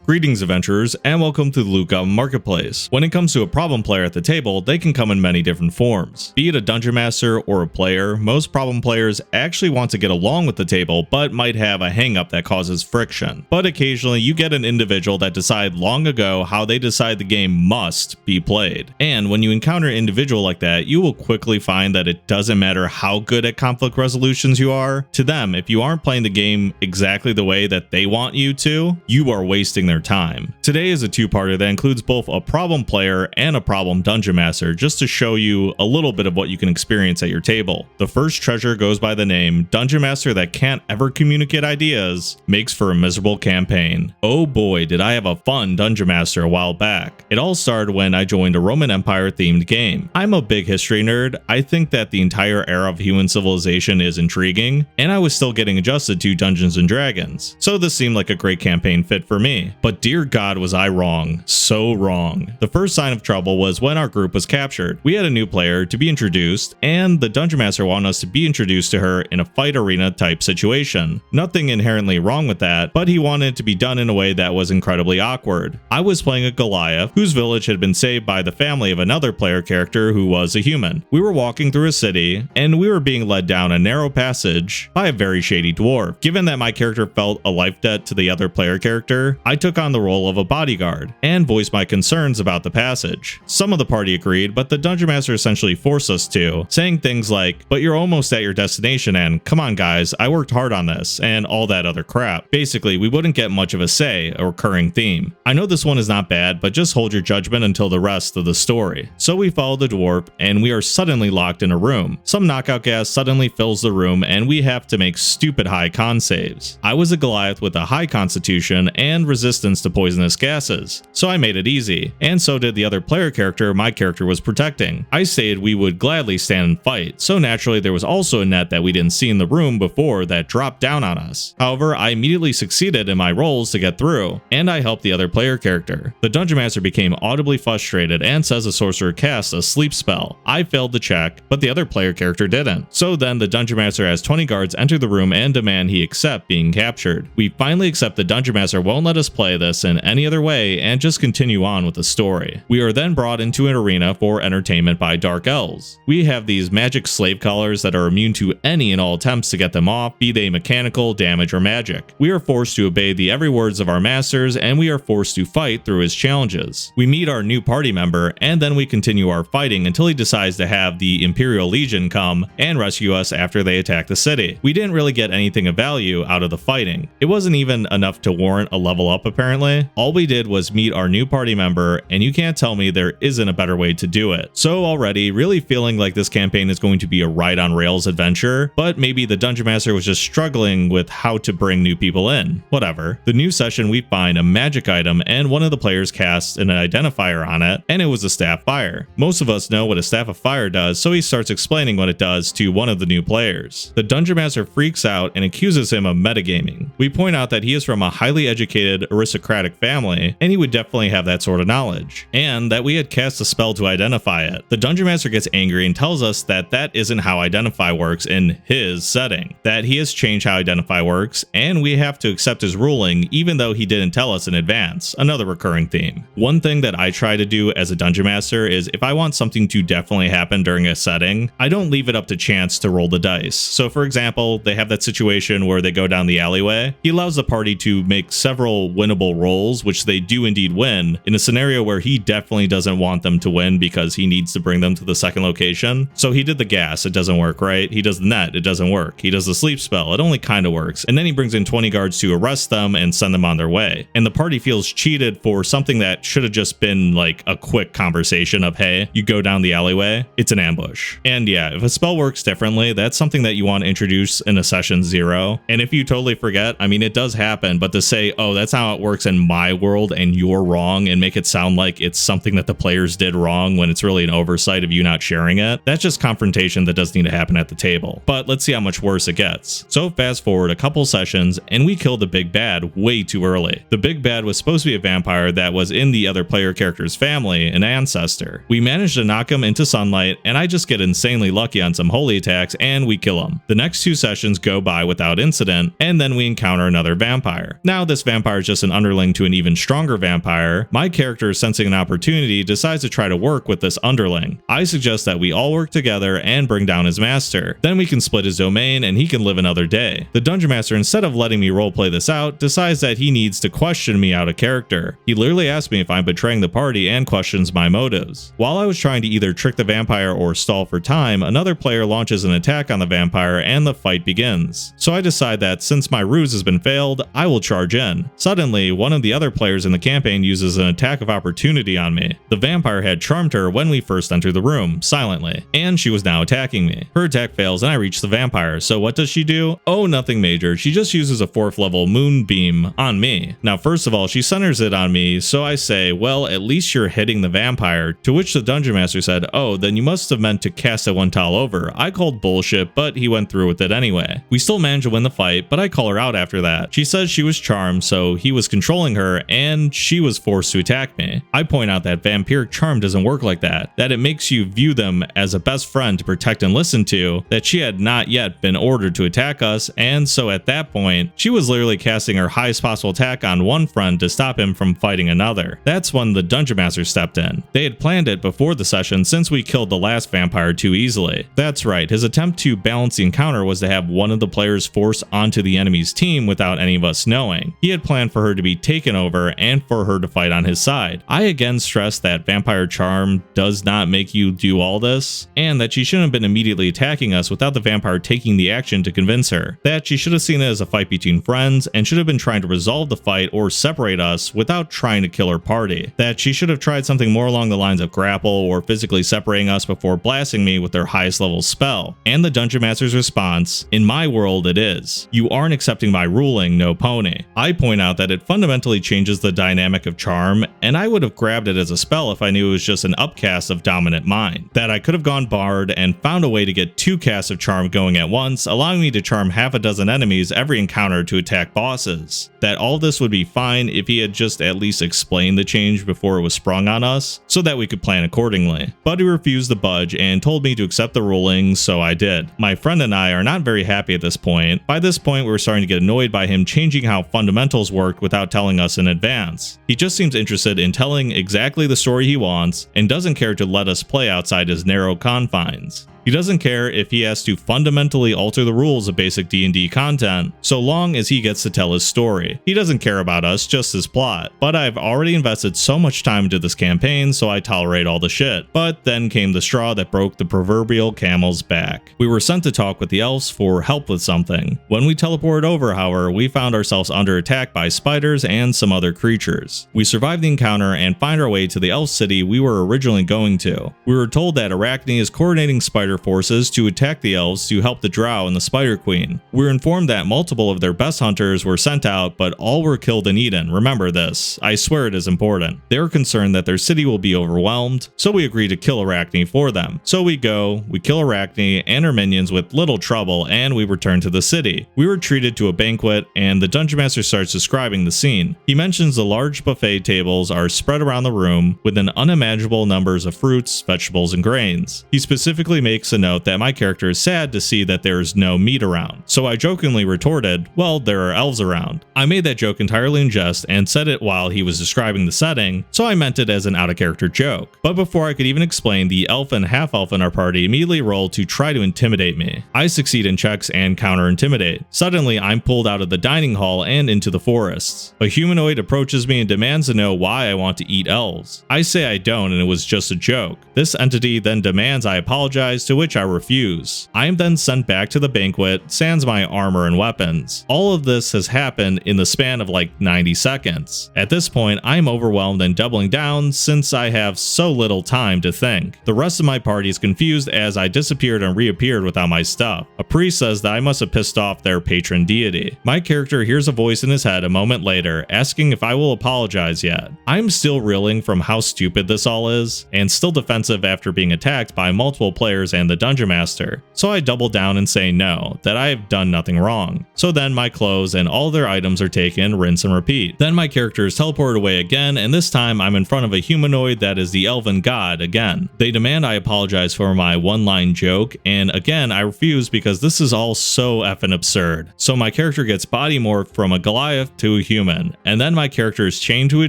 Greetings adventurers, and welcome to the Loot Goblin Marketplace. When it comes to a problem player at the table, they can come in many different forms. Be it a dungeon master or a player, most problem players actually want to get along with the table but might have a hang-up that causes friction. But occasionally you get an individual that decided long ago how they decide the game must be played. And when you encounter an individual like that, you will quickly find that it doesn't matter how good at conflict resolutions you are. To them, if you aren't playing the game exactly the way that they want you to, you are wasting their time. Today is a two-parter that includes both a problem player and a problem dungeon master, just to show you a little bit of what you can experience at your table. The first treasure goes by the name Dungeon Master that can't ever communicate ideas, makes for a miserable campaign. Oh boy, did I have a fun dungeon master a while back. It all started when I joined a Roman Empire themed game. I'm a big history nerd. I think that the entire era of human civilization is intriguing, and I was still getting adjusted to Dungeons and Dragons, so this seemed like a great campaign fit for me. But dear God, was I wrong. So wrong. The first sign of trouble was when our group was captured. We had a new player to be introduced, and the Dungeon Master wanted us to be introduced to her in a fight arena type situation. Nothing inherently wrong with that, but he wanted it to be done in a way that was incredibly awkward. I was playing a Goliath, whose village had been saved by the family of another player character who was a human. We were walking through a city, and we were being led down a narrow passage by a very shady dwarf. Given that my character felt a life debt to the other player character, I took on the role of a bodyguard and voiced my concerns about the passage. Some of the party agreed, but the Dungeon Master essentially forced us to, saying things like, "But you're almost at your destination, and come on guys, I worked hard on this," and all that other crap. Basically, we wouldn't get much of a say, a recurring theme. I know this one is not bad, but just hold your judgment until the rest of the story. So we follow the dwarf, and we are suddenly locked in a room. Some knockout gas suddenly fills the room, and we have to make stupid high con saves. I was a Goliath with a high constitution and resistance to poisonous gases, so I made it easy, and so did the other player character my character was protecting. I stated we would gladly stand and fight, so naturally there was also a net that we didn't see in the room before that dropped down on us. However, I immediately succeeded in my rolls to get through, and I helped the other player character. The Dungeon Master became audibly frustrated and says the sorcerer cast a sleep spell. I failed the check, but the other player character didn't. So then the Dungeon Master has 20 guards enter the room and demand he accept being captured. We finally accept the Dungeon Master won't let us play this in any other way and just continue on with the story. We are then brought into an arena for entertainment by Dark Elves. We have these magic slave collars that are immune to any and all attempts to get them off, be they mechanical, damage, or magic. We are forced to obey the every words of our masters, and we are forced to fight through his challenges. We meet our new party member, and then we continue our fighting until he decides to have the Imperial Legion come and rescue us after they attack the city. We didn't really get anything of value out of the fighting. It wasn't even enough to warrant a level up apparently. All we did was meet our new party member, and you can't tell me there isn't a better way to do it. So already really feeling like this campaign is going to be a ride on rails adventure, but maybe the Dungeon Master was just struggling with how to bring new people in. Whatever. The new session we find a magic item, and one of the players casts an identifier on it, and it was a staff fire. Most of us know what a staff of fire does, so he starts explaining what it does to one of the new players. The Dungeon Master freaks out and accuses him of metagaming. We point out that he is from a highly educated aristocratic family, and he would definitely have that sort of knowledge, and that we had cast a spell to identify it. The Dungeon Master gets angry and tells us that that isn't how identify works in his setting, that he has changed how identify works, and we have to accept his ruling even though he didn't tell us in advance, another recurring theme. One thing that I try to do as a Dungeon Master is if I want something to definitely happen during a setting, I don't leave it up to chance to roll the dice. So for example, they have that situation where they go down the alleyway. He allows the party to make several winnable rolls, which they do indeed win, in a scenario where he definitely doesn't want them to win because he needs to bring them to the second location. So he did the gas, it doesn't work, right? He does the net, it doesn't work. He does the sleep spell, it only kind of works. And then he brings in 20 guards to arrest them and send them on their way. And the party feels cheated for something that should have just been like a quick conversation of, hey, you go down the alleyway, it's an ambush. And yeah, if a spell works differently, that's something that you want to introduce in a session 0. And if you totally forget, I mean, it does happen, but to say, oh, that's how it works in my world and you're wrong, and make it sound like it's something that the players did wrong when it's really an oversight of you not sharing it, that's just confrontation that doesn't need to happen at the table. But let's see how much worse it gets. So fast forward a couple sessions, and we kill the big bad way too early. The big bad was supposed to be a vampire that was in the other player character's family, an ancestor. We managed to knock him into sunlight, and I just get insanely lucky on some holy attacks, and we kill him. The next 2 sessions go by without incident, and then we encounter another vampire. Now this vampire is just an underling to an even stronger vampire, my character, sensing an opportunity, decides to try to work with this underling. I suggest that we all work together and bring down his master. Then we can split his domain and he can live another day. The Dungeon Master, instead of letting me roleplay this out, decides that he needs to question me out of character. He literally asks me if I'm betraying the party and questions my motives. While I was trying to either trick the vampire or stall for time, another player launches an attack on the vampire and the fight begins. So I decide that since my ruse has been failed, I will charge in. Suddenly, one of the other players in the campaign uses an attack of opportunity on me. The vampire had charmed her when we first entered the room, silently, and she was now attacking me. Her attack fails and I reach the vampire, so what does she do? Oh, nothing major. She just uses a 4th level moonbeam on me. Now, first of all, she centers it on me, so I say, well, at least you're hitting the vampire, to which the Dungeon Master said, oh, then you must have meant to cast it one tile over. I called bullshit, but he went through with it anyway. We still managed to win the fight, but I call her out after that. She says she was charmed, so he was controlling her, and she was forced to attack me. I point out that vampiric charm doesn't work like that it makes you view them as a best friend to protect and listen to, that she had not yet been ordered to attack us, and so at that point, she was literally casting her highest possible attack on one friend to stop him from fighting another. That's when the Dungeon Master stepped in. They had planned it before the session since we killed the last vampire too easily. That's right, his attempt to balance the encounter was to have one of the players forced onto the enemy's team without any of us knowing. He had planned for her to be taken over and for her to fight on his side. I again stress that vampire charm does not make you do all this, and that she shouldn't have been immediately attacking us without the vampire taking the action to convince her. That she should have seen it as a fight between friends and should have been trying to resolve the fight or separate us without trying to kill her party. That she should have tried something more along the lines of grapple or physically separating us before blasting me with their highest level spell. And the Dungeon Master's response, in my world it is, you aren't accepting my ruling, no pony. I point out that it fundamentally changes the dynamic of charm, and I would have grabbed it as a spell if I knew it was just an upcast of dominant mind. That I could have gone bard and found a way to get 2 casts of charm going at once, allowing me to charm half a dozen enemies every encounter to attack bosses. That all this would be fine if he had just at least explained the change before it was sprung on us, so that we could plan accordingly. But he refused to budge and told me to accept the ruling, so I did. My friend and I are not very happy at this point. By this point, we were starting to get annoyed by him changing how fundamentals worked without telling us in advance. He just seems interested in telling exactly the story he wants and doesn't care to let us play outside his narrow confines. He doesn't care if he has to fundamentally alter the rules of basic D&D content, so long as he gets to tell his story. He doesn't care about us, just his plot. But I've already invested so much time into this campaign, so I tolerate all the shit. But then came the straw that broke the proverbial camel's back. We were sent to talk with the elves for help with something. When we teleported over, however, we found ourselves under attack by spiders and some other creatures. We survived the encounter and find our way to the elf city we were originally going to. We were told that Arachne is coordinating spider forces to attack the elves to help the drow and the spider queen. We were informed that multiple of their best hunters were sent out, but all were killed in Eden. Remember this. I swear it is important. They are concerned that their city will be overwhelmed, so we agree to kill Arachne for them. So we go, we kill Arachne and her minions with little trouble, and we return to the city. We were treated to a banquet, and the Dungeon Master starts describing the scene. He mentions the large buffet tables are spread around the room with an unimaginable numbers of fruits, vegetables, and grains. He specifically makes a note that my character is sad to see that there is no meat around. So I jokingly retorted, well, there are elves around. I made that joke entirely in jest and said it while he was describing the setting, so I meant it as an out-of-character joke. But before I could even explain, the elf and half-elf in our party immediately roll to try to intimidate me. I succeed in checks and counter-intimidate. Suddenly, I'm pulled out of the dining hall and into the forests. A humanoid approaches me and demands to know why I want to eat elves. I say I don't and it was just a joke. This entity then demands I apologize, to which I refuse. I am then sent back to the banquet, sans my armor and weapons. All of this has happened in the span of like 90 seconds. At this point, I am overwhelmed and doubling down since I have so little time to think. The rest of my party is confused as I disappeared and reappeared without my stuff. A priest says that I must have pissed off their patron deity. My character hears a voice in his head a moment later, asking if I will apologize yet. I'm still reeling from how stupid this all is, and still defensive after being attacked by multiple players and the Dungeon Master. So I double down and say no, that I have done nothing wrong. So then my clothes and all their items are taken, rinse and repeat. Then my character is teleported away again, and this time I'm in front of a humanoid that is the elven god again. They demand I apologize for my one-line joke, and again I refuse because this is all so effing absurd. So my character gets body morphed from a Goliath to a human, and then my character is chained to a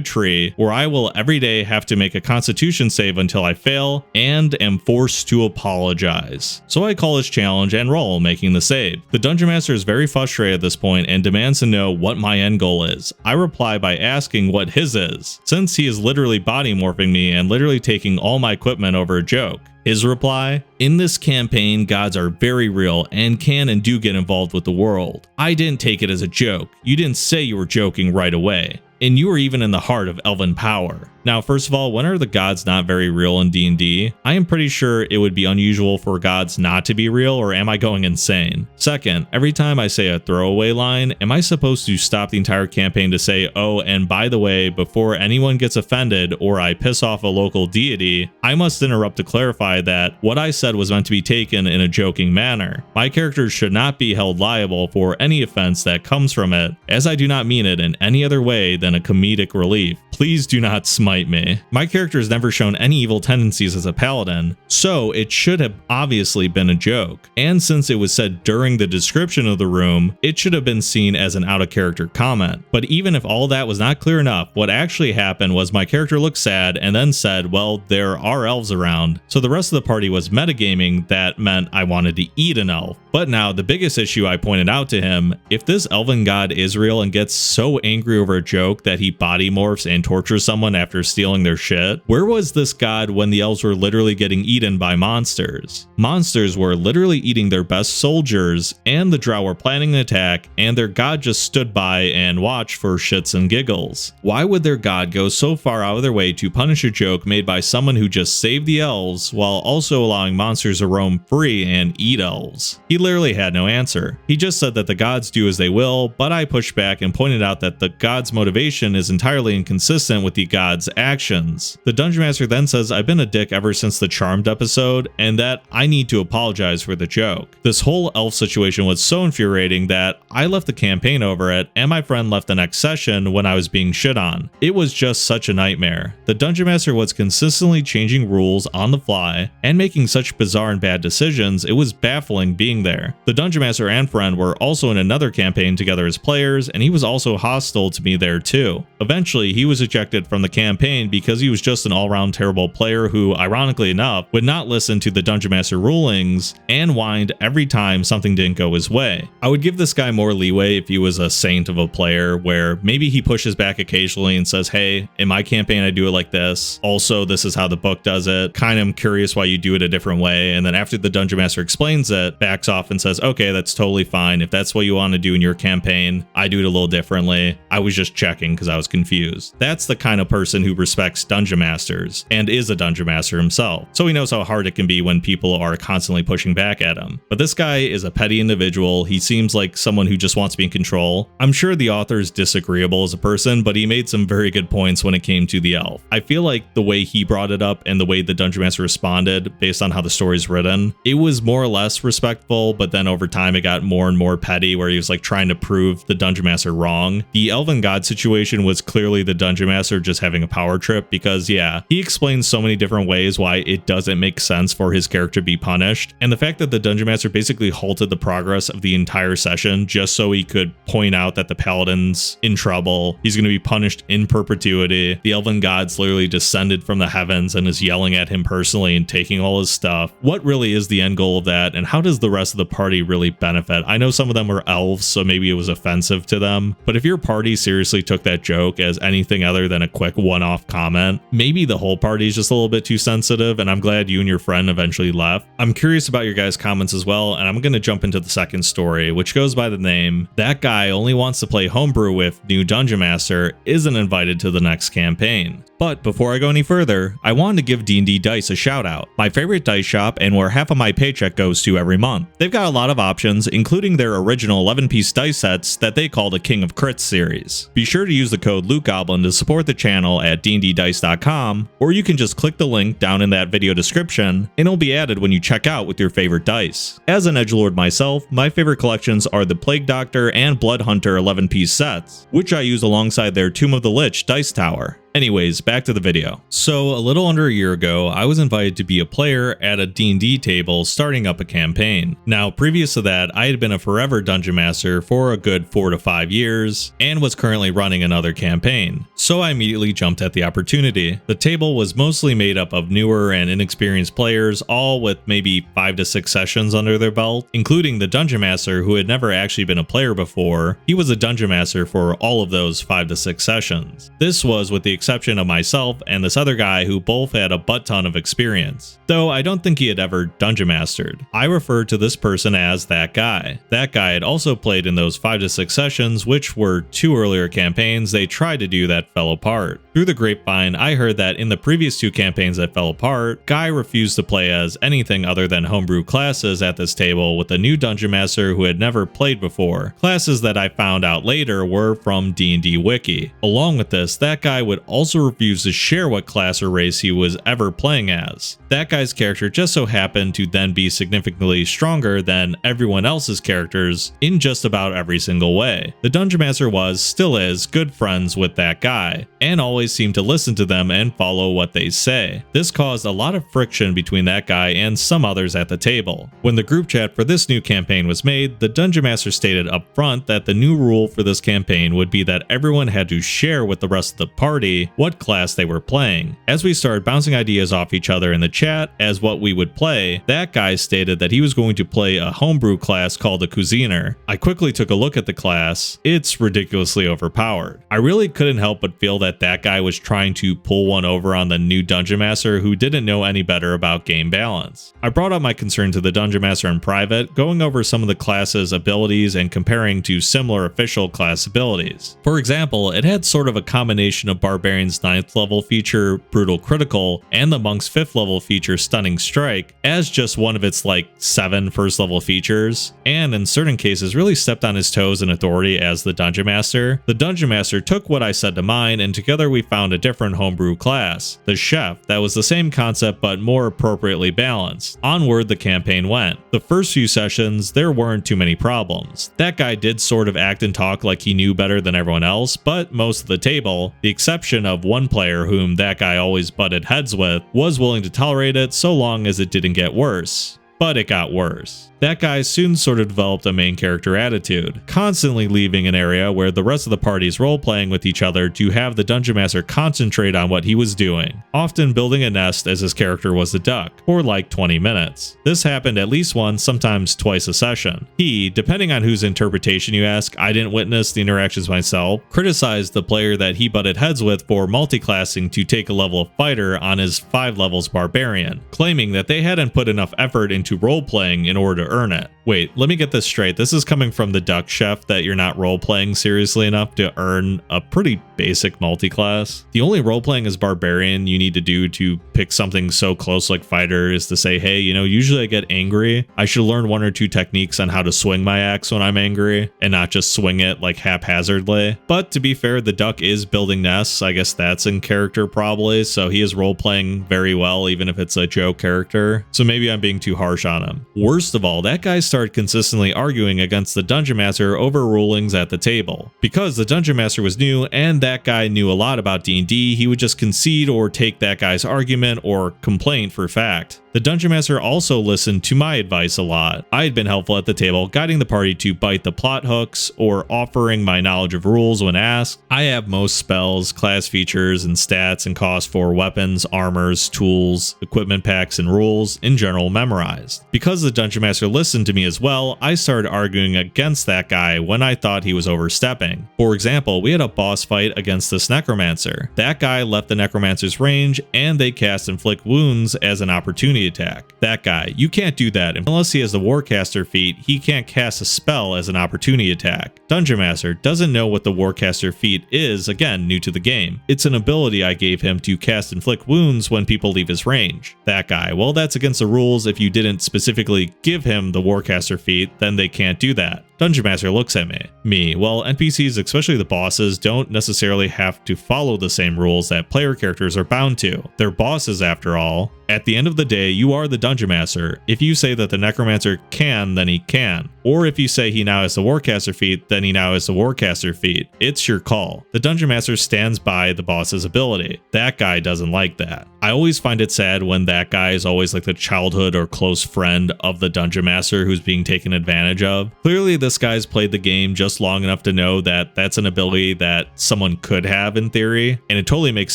tree where I will every day have to make a constitution save until I fail and am forced to apologize. So I call this challenge and roll, making the save. The Dungeon Master is very frustrated at this point and demands to know what my end goal is. I reply by asking what his is, since he is literally body morphing me and literally taking all my equipment over a joke. His reply: in this campaign, gods are very real and can and do get involved with the world. I didn't take it as a joke. You didn't say you were joking right away. And you were even in the heart of elven power. Now, first of all, when are the gods not very real in D&D? I am pretty sure it would be unusual for gods not to be real, or am I going insane? Second, every time I say a throwaway line, am I supposed to stop the entire campaign to say, oh, and by the way, before anyone gets offended or I piss off a local deity, I must interrupt to clarify that what I said was meant to be taken in a joking manner. My characters should not be held liable for any offense that comes from it, as I do not mean it in any other way than a comedic relief. Please do not smite me. My character has never shown any evil tendencies as a paladin, so it should have obviously been a joke. And since it was said during the description of the room, it should have been seen as an out-of-character comment. But even if all that was not clear enough, what actually happened was my character looked sad and then said, well, there are elves around. So the rest of the party was metagaming that meant I wanted to eat an elf. But now the biggest issue I pointed out to him, if this elven god is real and gets so angry over a joke that he body morphs and tortures someone after stealing their shit, where was this god when the elves were literally getting eaten by monsters? Monsters were literally eating their best soldiers, and the drow were planning an attack, and their god just stood by and watched for shits and giggles. Why would their god go so far out of their way to punish a joke made by someone who just saved the elves while also allowing monsters to roam free and eat elves? He literally had no answer. He just said that the gods do as they will, but I pushed back and pointed out that the god's motivation is entirely inconsistent with the god's actions. The Dungeon Master then says I've been a dick ever since the Charmed episode, and that I need to apologize for the joke. This whole elf situation was so infuriating that I left the campaign over it, and my friend left the next session when I was being shit on. It was just such a nightmare. The Dungeon Master was consistently changing rules on the fly and making such bizarre and bad decisions, it was baffling being there. The Dungeon Master and friend were also in another campaign together as players, and he was also hostile to me there too. Eventually, he was ejected from the campaign because he was just an all-around terrible player who, ironically enough, would not listen to the Dungeon Master rulings and whined every time something didn't go his way. I would give this guy more leeway if he was a saint of a player, where maybe he pushes back occasionally and says, hey, in my campaign I do it like this. Also, this is how the book does it. Kind of curious why you do it a different way. And then after the Dungeon Master explains it, backs off and says, okay, that's totally fine. If that's what you want to do in your campaign, I do it a little differently. I was just checking because I was confused. That's the kind of person who respects Dungeon Masters and is a Dungeon Master himself. So he knows how hard it can be when people are constantly pushing back at him. But this guy is a petty individual. He seems like someone who just wants to be in control. I'm sure the author is disagreeable as a person, but he made some very good points when it came to the elf. I feel like the way he brought it up and the way the Dungeon Master responded based on how the story's written, it was more or less respectful, but then over time it got more and more petty where he was like trying to prove the Dungeon Master wrong. The elven god situation was clearly the Dungeon Master just having a power trip because yeah, he explains so many different ways why it doesn't make sense for his character to be punished. And the fact that the Dungeon Master basically halted the progress of the entire session just so he could point out that the paladin's in trouble, he's going to be punished in perpetuity. The elven gods literally descended from the heavens and is yelling at him personally and taking all his stuff. What really is the end goal of that, and how does the rest of the party really benefit? I know some of them were elves, so maybe it was offensive to them, but if your party seriously took that joke as anything other than a quick one-off comment, maybe the whole party is just a little bit too sensitive, and I'm glad you and your friend eventually left. I'm curious about your guys' comments as well, and I'm going to jump into the second story, which goes by the name, That Guy Only Wants to Play Homebrew with New Dungeon Master Isn't Invited to the Next Campaign. But before I go any further, I wanted to give D&D Dice a shout out, my favorite dice shop and where half of my paycheck goes to every month. They've got a lot of options, including their original 11-piece dice sets that they call the King of Crits series. Be sure to use the code LootGoblin to support the channel at dnddice.com, or you can just click the link down in that video description and it'll be added when you check out with your favorite dice. As an edgelord myself, my favorite collections are the Plague Doctor and Blood Hunter 11-piece sets, which I use alongside their Tomb of the Lich dice tower. Anyways, back to the video. So a little under a year ago, I was invited to be a player at a D&D table starting up a campaign. Now, previous to that, I had been a forever dungeon master for a good 4 to 5 years and was currently running another campaign. So I immediately jumped at the opportunity. The table was mostly made up of newer and inexperienced players, all with maybe 5 to 6 sessions under their belt, including the dungeon master who had never actually been a player before. He was a dungeon master for all of those 5 to 6 sessions. This was with the exception of myself and this other guy who both had a butt ton of experience, though I don't think he had ever dungeon mastered. I refer to this person as that guy. That guy had also played in those 5 to 6 sessions, which were 2 earlier campaigns they tried to do that fell apart. Through the grapevine, I heard that in the previous 2 campaigns that fell apart, Guy refused to play as anything other than homebrew classes at this table with a new dungeon master who had never played before. Classes that I found out later were from D&D Wiki. Along with this, that guy would also refuse to share what class or race he was ever playing as. That guy's character just so happened to then be significantly stronger than everyone else's characters in just about every single way. The dungeon master still is, good friends with that guy, and always seemed to listen to them and follow what they say. This caused a lot of friction between that guy and some others at the table. When the group chat for this new campaign was made, the dungeon master stated up front that the new rule for this campaign would be that everyone had to share with the rest of the party what class they were playing. As we started bouncing ideas off each other in the chat as what we would play, that guy stated that he was going to play a homebrew class called a Cuisiner. I quickly took a look at the class. It's ridiculously overpowered. I really couldn't help but feel that that guy was trying to pull one over on the new dungeon master who didn't know any better about game balance. I brought up my concern to the dungeon master in private, going over some of the class's abilities and comparing to similar official class abilities. For example, it had sort of a combination of Barbarian's 9th level feature, Brutal Critical, and the Monk's 5th level feature, Stunning Strike, as just one of its 7 first level features, and in certain cases really stepped on his toes in authority as the dungeon master. The dungeon master took what I said to mine, and together we found a different homebrew class, the Chef, that was the same concept but more appropriately balanced. Onward the campaign went. The first few sessions, there weren't too many problems. That guy did sort of act and talk like he knew better than everyone else, but most of the table, the exception of one player whom that guy always butted heads with, was willing to tolerate it so long as it didn't get worse. But it got worse. That guy soon sort of developed a main character attitude, constantly leaving an area where the rest of the party is role-playing with each other to have the dungeon master concentrate on what he was doing, often building a nest as his character was the duck, for 20 minutes. This happened at least once, sometimes twice a session. He, depending on whose interpretation you ask, I didn't witness the interactions myself, criticized the player that he butted heads with for multiclassing to take a level of fighter on his 5 levels barbarian, claiming that they hadn't put enough effort into role-playing in order to earn it. Wait, let me get this straight. This is coming from the duck chef that you're not role-playing seriously enough to earn a pretty basic multi-class. The only role-playing as barbarian you need to do to pick something so close like fighter is to say, hey, usually I get angry. I should learn 1 or 2 techniques on how to swing my axe when I'm angry and not just swing it haphazardly. But to be fair, the duck is building nests. I guess that's in character probably, so he is role-playing very well even if it's a joke character. So maybe I'm being too harsh on him. Worst of all, that guy started consistently arguing against the dungeon master over rulings at the table. Because the dungeon master was new and that guy knew a lot about D&D, he would just concede or take that guy's argument or complaint for fact. The dungeon master also listened to my advice a lot. I had been helpful at the table, guiding the party to bite the plot hooks or offering my knowledge of rules when asked. I have most spells, class features, and stats and costs for weapons, armors, tools, equipment packs, and rules in general memorized. Because the dungeon master listened to me as well, I started arguing against that guy when I thought he was overstepping. For example, we had a boss fight against this necromancer. That guy left the necromancer's range and they cast inflict wounds as an opportunity attack. That guy, you can't do that. Unless he has the Warcaster feat, he can't cast a spell as an opportunity attack. Dungeon Master doesn't know what the Warcaster feat is, again, new to the game. It's an ability I gave him to cast inflict wounds when people leave his range. That guy, well, that's against the rules if you didn't specifically give him the Warcaster Warcaster feat, then they can't do that. Dungeon Master looks at me. Well, NPCs, especially the bosses, don't necessarily have to follow the same rules that player characters are bound to. They're bosses after all. At the end of the day, you are the Dungeon Master. If you say that the Necromancer can, then he can. Or if you say he now has the Warcaster feat, then he now has the Warcaster feat. It's your call. The Dungeon Master stands by the boss's ability. That guy doesn't like that. I always find it sad when that guy is always like the childhood or close friend of the Dungeon Master who's being taken advantage of. Clearly, this guy's played the game just long enough to know that that's an ability that someone could have in theory, and it totally makes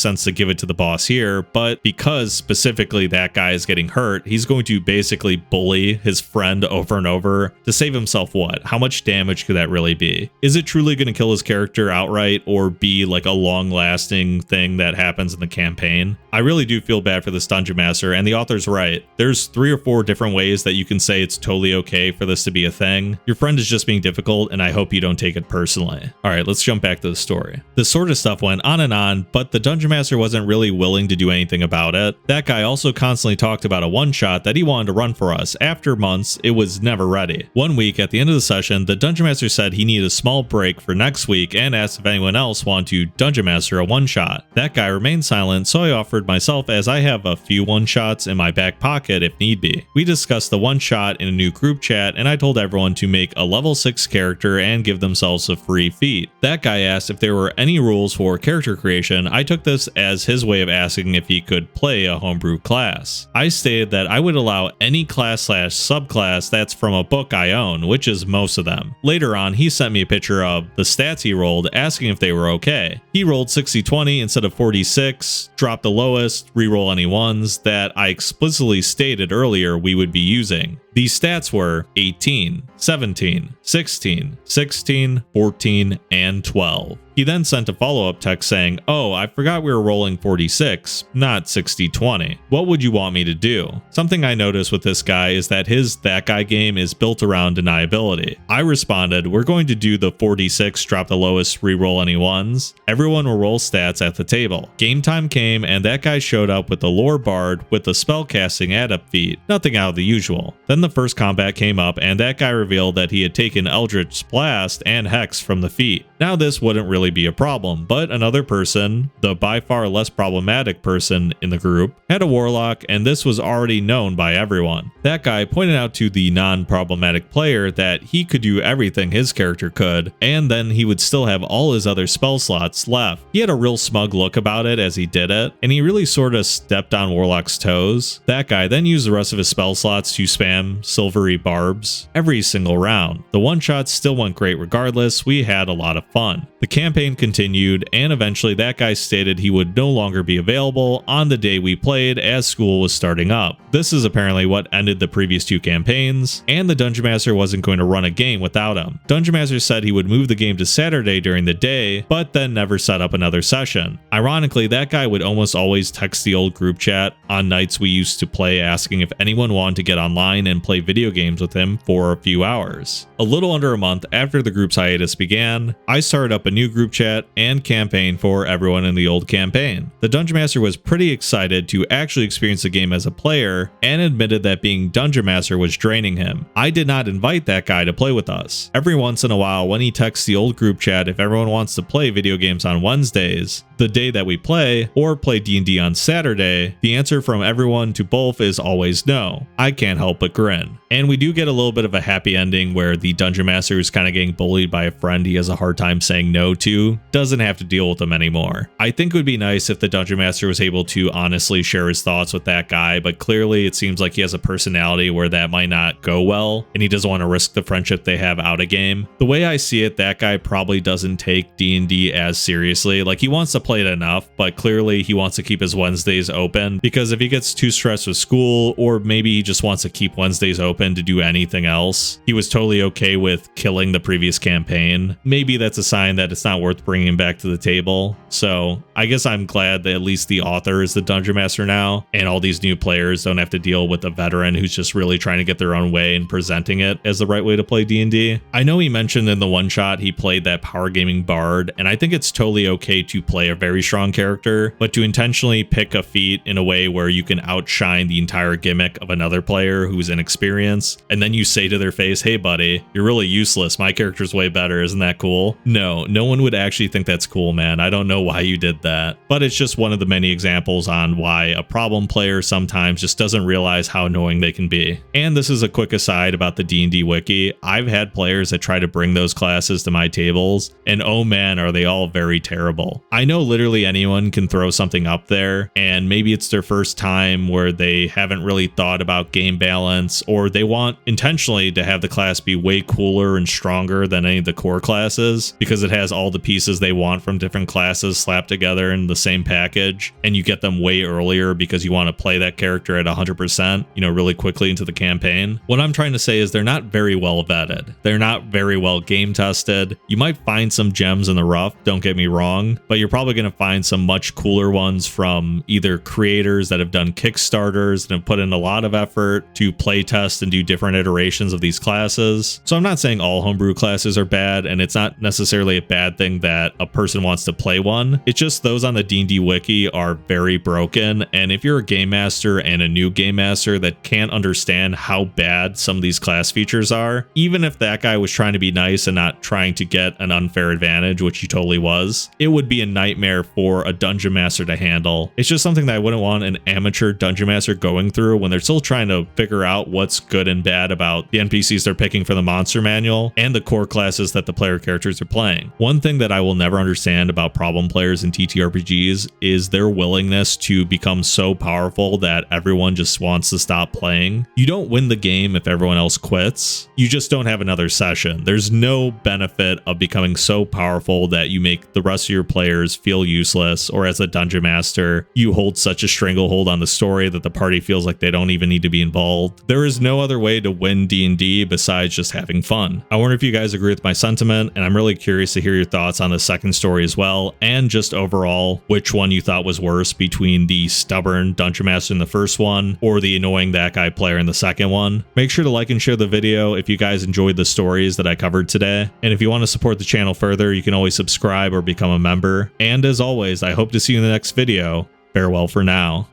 sense to give it to the boss here, but because specifically that guy is getting hurt, he's going to basically bully his friend over and over to save himself what? How much damage could that really be? Is it truly going to kill his character outright or be like a long-lasting thing that happens in the campaign? I really do feel bad for this Dungeon Master, and the author's right. There's 3 or 4 different ways that you can say it's totally okay for this to be a thing. Your friend is just being difficult, and I hope you don't take it personally. Alright, let's jump back to the story. This sort of stuff went on and on, but the Dungeon Master wasn't really willing to do anything about it. That guy also constantly talked about a one-shot that he wanted to run for us. After months, it was never ready. One week, at the end of the session, the Dungeon Master said he needed a small break for next week and asked if anyone else wanted to Dungeon Master a one-shot. That guy remained silent, so I offered myself as I have a few one-shots in my back pocket if need be. We discussed the one-shot in a new group chat, and I told everyone to make a level 6 character and give themselves a free feat. That guy asked if there were any rules for character creation. I took this as his way of asking if he could play a homebrew class. I stated that I would allow any class/subclass that's from a book I own, which is most of them. Later on, he sent me a picture of the stats he rolled, asking if they were okay. He rolled 60/20 instead of 46, dropped the lowest, reroll any ones that I explicitly stated earlier we would be using. These stats were 18, 17, 16, 16, 14, and 12. He then sent a follow-up text saying, "Oh, I forgot we were rolling 46, not 60/20. What would you want me to do?" Something I noticed with this guy is that his That Guy game is built around deniability. I responded, "We're going to do the 46, drop the lowest, reroll any ones. Everyone will roll stats at the table." Game time came and that guy showed up with the lore bard with the spellcasting adept feat. Nothing out of the usual. Then the first combat came up and that guy revealed that he had taken Eldritch Blast and Hex from the feat. Now this wouldn't really be a problem, but another person, the by far less problematic person in the group, had a warlock, and this was already known by everyone. That guy pointed out to the non-problematic player that he could do everything his character could, and then he would still have all his other spell slots left. He had a real smug look about it as he did it, and he really sort of stepped on Warlock's toes. That guy then used the rest of his spell slots to spam silvery barbs every single round. The one-shots still went great regardless. We had a lot of fun. The campaign continued, and eventually that guy stated he would no longer be available on the day we played as school was starting up. This is apparently what ended the previous 2 campaigns, and the Dungeon Master wasn't going to run a game without him. Dungeon Master said he would move the game to Saturday during the day, but then never set up another session. Ironically, that guy would almost always text the old group chat on nights we used to play asking if anyone wanted to get online and play video games with him for a few hours. A little under a month after the group's hiatus began, I started up a new group chat and campaign for everyone in the old campaign. The Dungeon Master was pretty excited to actually experience the game as a player and admitted that being Dungeon Master was draining him. I did not invite that guy to play with us. Every once in a while when he texts the old group chat if everyone wants to play video games on Wednesdays, the day that we play, or play D&D on Saturday, the answer from everyone to both is always no. I can't help but grin. And we do get a little bit of a happy ending where the Dungeon Master is kind of getting bullied by a friend he has a hard time saying no to, doesn't have to deal with them anymore. I think it would be nice if the Dungeon Master was able to honestly share his thoughts with that guy, but clearly it seems like he has a personality where that might not go well, and he doesn't want to risk the friendship they have out of game. The way I see it, that guy probably doesn't take D&D as seriously. Like, he wants to play it enough, but clearly he wants to keep his Wednesdays open, because if he gets too stressed with school, or maybe he just wants to keep Wednesdays open to do anything else, he was totally okay with killing the previous campaign. Maybe that's a sign that it's not worth bringing him back to the table. So I guess I'm glad that at least the author is the Dungeon Master now, and all these new players don't have to deal with a veteran who's just really trying to get their own way and presenting it as the right way to play D&D. I know he mentioned in the one shot he played that power gaming bard, and I think it's totally okay to play a very strong character, but to intentionally pick a feat in a way where you can outshine the entire gimmick of another player who's inexperienced, and then you say to their face, hey buddy, you're really useless, my character's way better, isn't that cool? No one would actually think that's cool, man. I don't know why you did that, but it's just one of the many examples on why a problem player sometimes just doesn't realize how annoying they can be. And this is a quick aside about the D&D wiki. I've had players that try to bring those classes to my tables, and oh man, are they all very terrible. I know literally anyone can throw something up there, and maybe it's their first time where they haven't really thought about game balance, or they want intentionally to have the class be way cooler and stronger than any of the core classes because it has all the pieces they want from different classes slapped together in the same package, and you get them way earlier because you want to play that character at 100%, really quickly into the campaign. What I'm trying to say is they're not very well vetted. They're not very well game tested. You might find some gems in the rough, don't get me wrong, but you're probably going to find some much cooler ones from either creators that have done Kickstarters and have put in a lot of effort to play test and do different iterations of these classes. So I'm not saying all homebrew classes are bad, and it's not necessarily a bad thing that a person wants to play one. It's just those on the D&D wiki are very broken, and if you're a game master and a new game master that can't understand how bad some of these class features are, even if that guy was trying to be nice and not trying to get an unfair advantage, which he totally was, it would be a nightmare for a dungeon master to handle. It's just something that I wouldn't want an amateur dungeon master going through when they're still trying to figure out what's good and bad about the NPCs they're picking for the monster manual and the core classes that the player characters are playing. One thing that I will never understand about problem players in TTRPGs is their willingness to become so powerful that everyone just wants to stop playing. You don't win the game if everyone else quits. You just don't have another session. There's no benefit of becoming so powerful that you make the rest of your players feel useless, or as a dungeon master, you hold such a stranglehold on the story that the party feels like they don't even need to be involved. There is no other way to win D&D besides just having fun. I wonder if you guys agree with my sentiment, and I'm really curious to hear your thoughts on the second story as well, and just overall which one you thought was worse between the stubborn dungeon master in the first one or the annoying that guy player in the second one. Make sure to like and share the video if you guys enjoyed the stories that I covered today, and if you want to support the channel further, you can always subscribe or become a member. And as always, I hope to see you in the next video. Farewell for now.